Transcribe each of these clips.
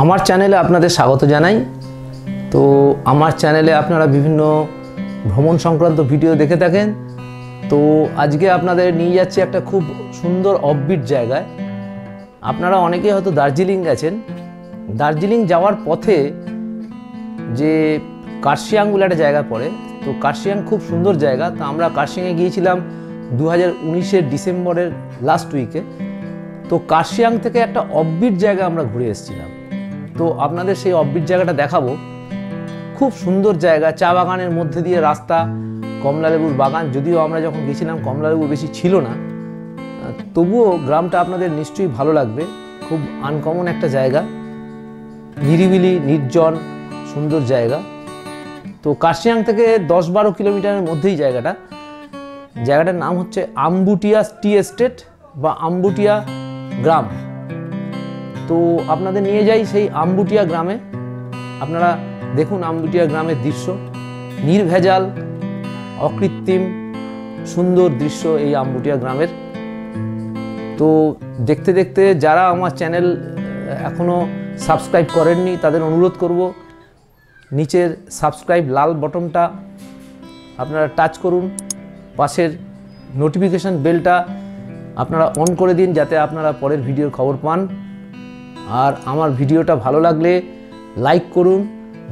আমার চ্যানেলে আপনাদের স্বাগত জানাই। তো আমার চ্যানেলে আপনারা বিভিন্ন ভ্রমণ সংক্রান্ত ভিডিও দেখে থাকেন। তো আজকে আপনাদের নিয়ে যাচ্ছি একটা খুব সুন্দর অফবিট জায়গায়। আপনারা অনেকেই হয়তো দার্জিলিং গেছেন। দার্জিলিং যাওয়ার পথে যে কার্শিয়াং বলে একটা জায়গা পড়ে, তো কার্শিয়াং খুব সুন্দর জায়গা। তো আমরা কার্শিয়াংয়ে গিয়েছিলাম 2019-এর ডিসেম্বরের লাস্ট উইকে। তো কার্শিয়াং থেকে একটা অফবিট জায়গা আমরা ঘুরে এসেছিলাম। তো আপনাদের সেই অফবিট জায়গাটা দেখাবো। খুব সুন্দর জায়গা, চা বাগানের মধ্যে দিয়ে রাস্তা, কমলালেবুর বাগান। যদিও আমরা যখন গেছিলাম কমলালেবু বেশি ছিল না, তবুও গ্রামটা আপনাদের নিশ্চয়ই ভালো লাগবে। খুব আনকমন একটা জায়গা, নিরিবিলি, নির্জন, সুন্দর জায়গা। তো কার্শিয়াং থেকে 10-12 কিলোমিটারের মধ্যেই জায়গাটার নাম হচ্ছে আম্বুটিয়া টি এস্টেট বা আম্বুটিয়া গ্রাম। তো আপনাদের নিয়ে যাই সেই আম্বুটিয়া গ্রামে। আপনারা দেখুন আম্বুটিয়া গ্রামের দৃশ্য, নির্ভেজাল, অকৃত্রিম, সুন্দর দৃশ্য এই আম্বুটিয়া গ্রামের। তো দেখতে দেখতে যারা আমার চ্যানেল এখনও সাবস্ক্রাইব করেননি তাদের অনুরোধ করব, নিচের সাবস্ক্রাইব লাল বটনটা আপনারা টাচ করুন, পাশের নোটিফিকেশান বেলটা আপনারা অন করে দিন যাতে আপনারা পরের ভিডিওর খবর পান। আর আমার ভিডিওটা ভালো লাগলে লাইক করুন,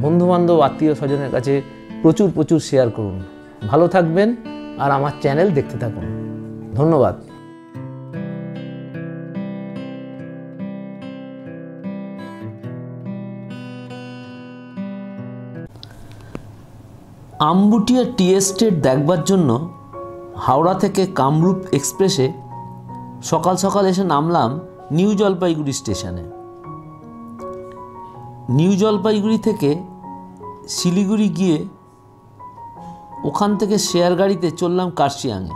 বন্ধুবান্ধব আত্মীয় স্বজনের কাছে প্রচুর শেয়ার করুন। ভালো থাকবেন আর আমার চ্যানেল দেখতে থাকুন। ধন্যবাদ। আম্বুটিয়া টি এস্টেট দেখবার জন্য হাওড়া থেকে কামরূপ এক্সপ্রেসে সকাল সকাল এসে নামলাম নিউ জলপাইগুড়ি স্টেশনে। নিউ জলপাইগুড়ি থেকে শিলিগুড়ি গিয়ে ওখান থেকে শেয়ার গাড়িতে চললাম কার্শিয়াংয়ে।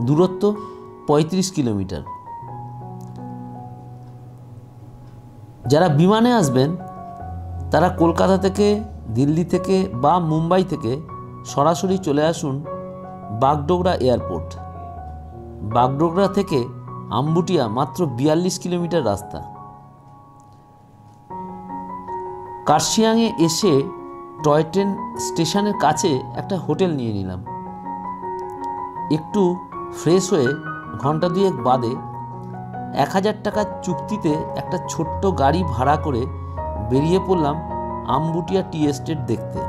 দূরত্ব 35 কিলোমিটার। যারা বিমানে আসবেন তারা কলকাতা থেকে, দিল্লি থেকে বা মুম্বাই থেকে সরাসরি চলে আসুন বাগডোগরা এয়ারপোর্ট। বাগডোগরা থেকে আম্বুটিয়া মাত্র 42 কিলোমিটার রাস্তা। কার্শিয়াংয়ে এসে টয় ট্রেন স্টেশনের কাছে একটা হোটেল নিয়ে নিলাম। একটু ফ্রেশ হয়ে ঘন্টা দুয়েক বাদে 1000 টাকার চুক্তিতে একটা ছোট্ট গাড়ি ভাড়া করে বেরিয়ে পড়লাম আম্বুটিয়া টি এস্টেট দেখতে।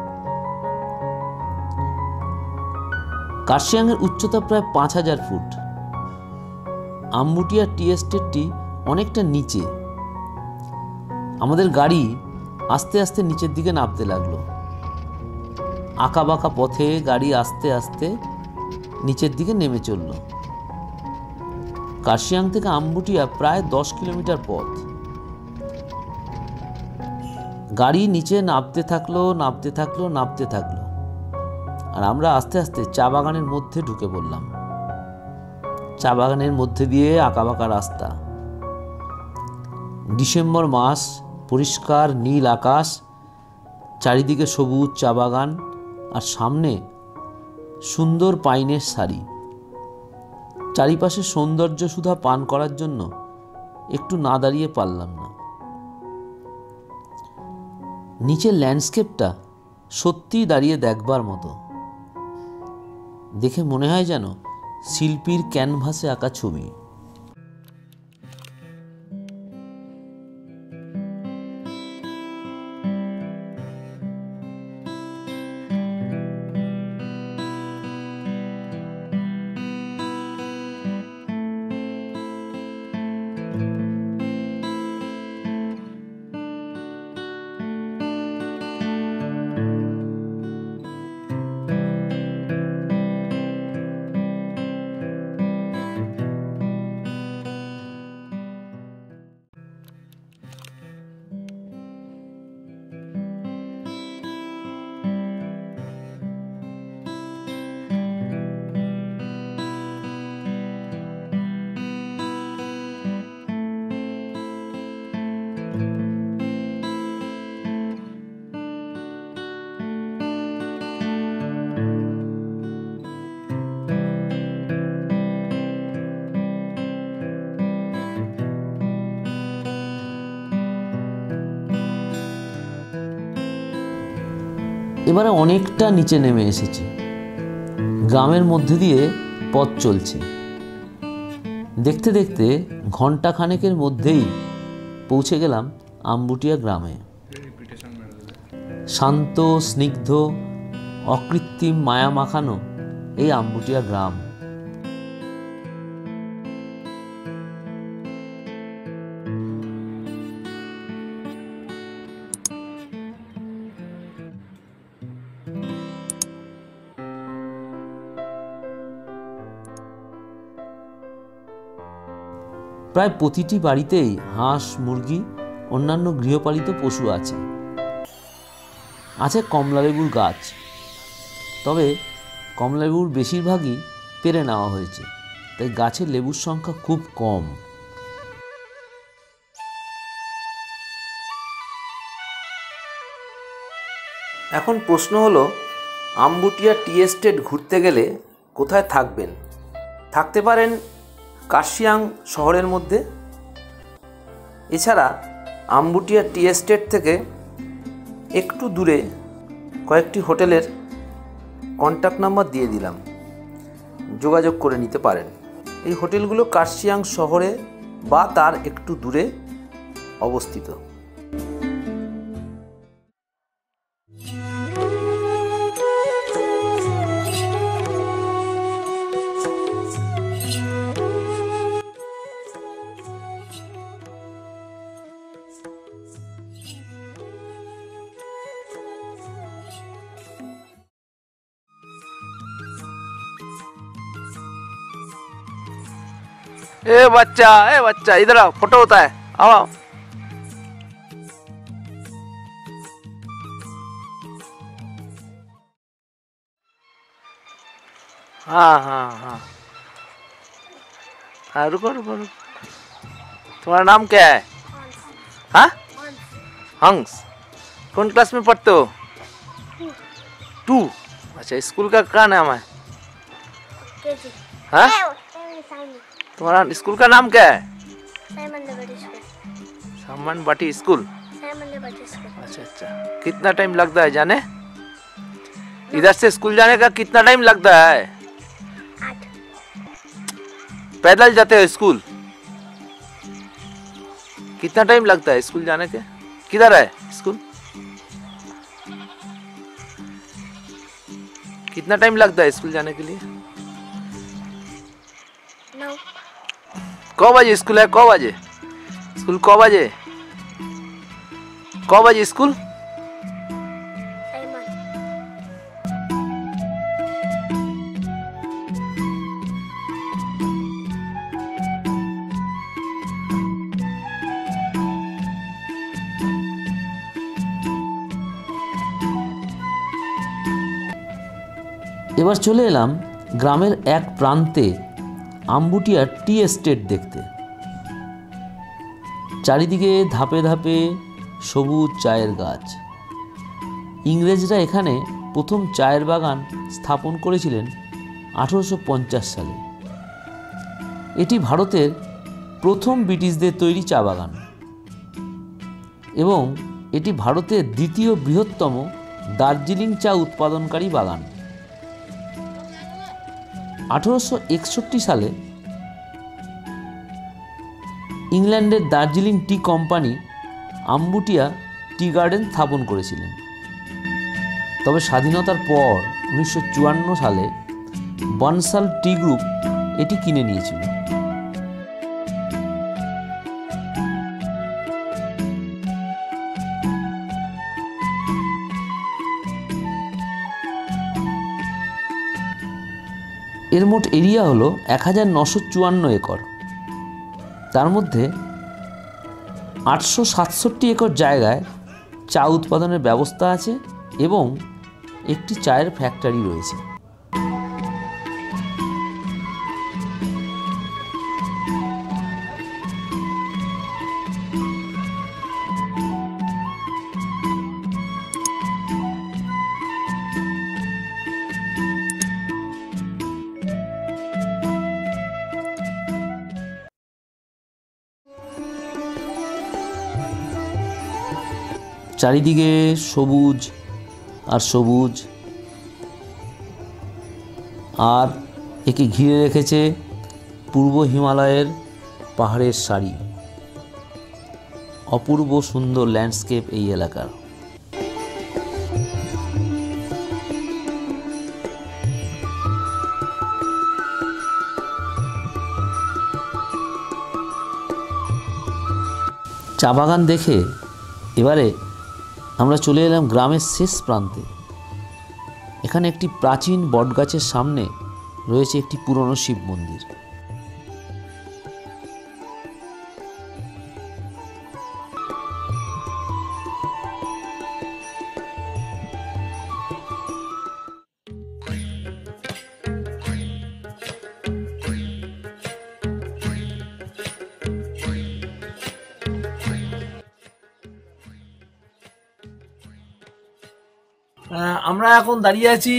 কার্শিয়াংয়ের উচ্চতা প্রায় 5000 ফুট। আম্বুটিয়া টি এস্টেটটি অনেকটা নিচে। আমাদের গাড়ি আস্তে আস্তে নিচের দিকে নামতে লাগলো। আঁকা বাঁকা পথে গাড়ি আস্তে আস্তে নিচের দিকে নেমে চলল। কার্শিয়াং থেকে আম্বুটিয়া প্রায় 10 কিলোমিটার পথ। গাড়ি নিচে নামতে থাকলো আর আমরা আস্তে আস্তে চা বাগানের মধ্যে ঢুকে পড়লাম। চা বাগানের মধ্যে দিয়ে আঁকাবাঁকা রাস্তা, ডিসেম্বর মাস, পরিষ্কার নীল আকাশ, চারিদিকে সবুজ চা বাগান আর সামনে সুন্দর পাইনের সারি। চারিপাশে সৌন্দর্য সুধা পান করার জন্য একটু না দাঁড়িয়ে পারলাম না। নিচের ল্যান্ডস্কেপটা সত্যিই দাঁড়িয়ে দেখবার মতো। দেখে মনে হয় যেন শিল্পীর ক্যানভাসে আঁকা ছবি। এবারে অনেকটা নিচে নেমে এসেছি। গ্রামের মধ্যে দিয়ে পথ চলছে। দেখতে দেখতে ঘন্টা খানেকের মধ্যেই পৌঁছে গেলাম আম্বুটিয়া গ্রামে। শান্ত, স্নিগ্ধ, অকৃত্রিম মায়া মাখানো এই আম্বুটিয়া গ্রাম। প্রায় প্রতিটি বাড়িতেই হাঁস, মুরগি, অন্যান্য গৃহপালিত পশু আছে। আছে কমলালেবুর গাছ, তবে কমলালেবুর বেশিরভাগই পেরে নেওয়া হয়েছে, তাই গাছের লেবুর সংখ্যা খুব কম। এখন প্রশ্ন হলো, আম্বুটিয়া টি এস্টেট ঘুরতে গেলে কোথায় থাকবেন? থাকতে পারেন কার্শিয়াং শহরের মধ্যে। এছাড়া আম্বুটিয়া টি এস্টেট থেকে একটু দূরে কয়েকটি হোটেলের কন্ট্যাক্ট নাম্বার দিয়ে দিলাম, যোগাযোগ করে নিতে পারেন। এই হোটেলগুলো কার্শিয়াং শহরে বা তার একটু দূরে অবস্থিত। ए बच्चा इधर आओ, फोटो होता है, आओ आओ। हाँ, रुको। तुम्हारा नाम क्या है? हाँ, हंस। कौन क्लास में पढ़ते हो? 2। अच्छा, स्कूल का क्या नाम है? हाँ, तुम्हारा स्कूल का नाम क्या है? सामान बाटी स्कूल। अच्छा, कितना टाइम लगता है जाने? इधर से स्कूल जाने का कितना टाइम लगता है? 8। पैदल जाते हो स्कूल? कितना टाइम लगता है स्कूल जाने के? किधर है स्कूल? कितना टाइम लगता है स्कूल जाने के लिए? 9। कौ बजे स्कूल है? कौ बजे स्कूल? कौ बजे? कौ बजे स्कूल? এবার চলে এলাম গ্রামের এক প্রান্তে আম্বুটিয়া টি এস্টেট দেখতে। চারিদিকে ধাপে ধাপে সবুজ চায়ের গাছ। ইংরেজরা এখানে প্রথম চায়ের বাগান স্থাপন করেছিলেন 1850 সালে। এটি ভারতের প্রথম ব্রিটিশদের তৈরি চা বাগান এবং এটি ভারতের দ্বিতীয় বৃহত্তম দার্জিলিং চা উৎপাদনকারী বাগান। 1861 সালে ইংল্যান্ডের দার্জিলিং টি কোম্পানি আম্বুটিয়া টি গার্ডেন স্থাপন করেছিলেন। তবে স্বাধীনতার পর 1954 সালে বনসাল টি গ্রুপ এটি কিনে নিয়েছিল। এর মোট এরিয়া হলো 1954 একর। তার মধ্যে 867 একর জায়গায় চা উৎপাদনের ব্যবস্থা আছে এবং একটি চায়ের ফ্যাক্টরি রয়েছে। চারিদিকে সবুজ আর সবুজ, আর একে ঘিরে রেখেছে পূর্ব হিমালয়ের পাহাড়ের সারি। অপূর্ব সুন্দর ল্যান্ডস্কেপ এই এলাকার। চা বাগান দেখে এবারে আমরা চলে এলাম গ্রামের শেষ প্রান্তে। এখানে একটি প্রাচীন বটগাছের সামনে রয়েছে একটি পুরনো শিব মন্দির। আমরা এখন দাঁড়িয়ে আছি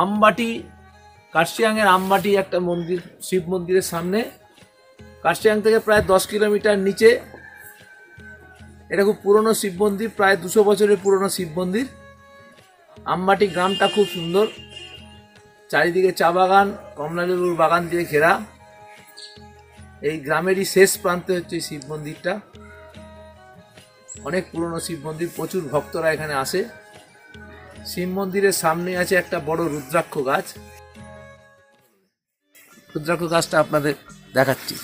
আমবাটি, কার্শিয়াংয়ের আমবাটি একটা মন্দির, শিব মন্দিরের সামনে। কার্শিয়াং থেকে প্রায় 10 কিলোমিটার নিচে। এটা খুব পুরনো শিব মন্দির, প্রায় 200 বছরের পুরনো শিব মন্দির। আমবাটি গ্রামটা খুব সুন্দর, চারিদিকে চা বাগান, কমলালেবুর বাগান দিয়ে ঘেরা। এই গ্রামেরই শেষ প্রান্তে হচ্ছে শিব মন্দিরটা। অনেক পুরনো শিব মন্দির, প্রচুর ভক্তরা এখানে আসে। শিব মন্দিরের সামনে আছে একটা বড় রুদ্রাক্ষ গাছ। রুদ্রাক্ষ গাছটা আপনাদের দেখাচ্ছি।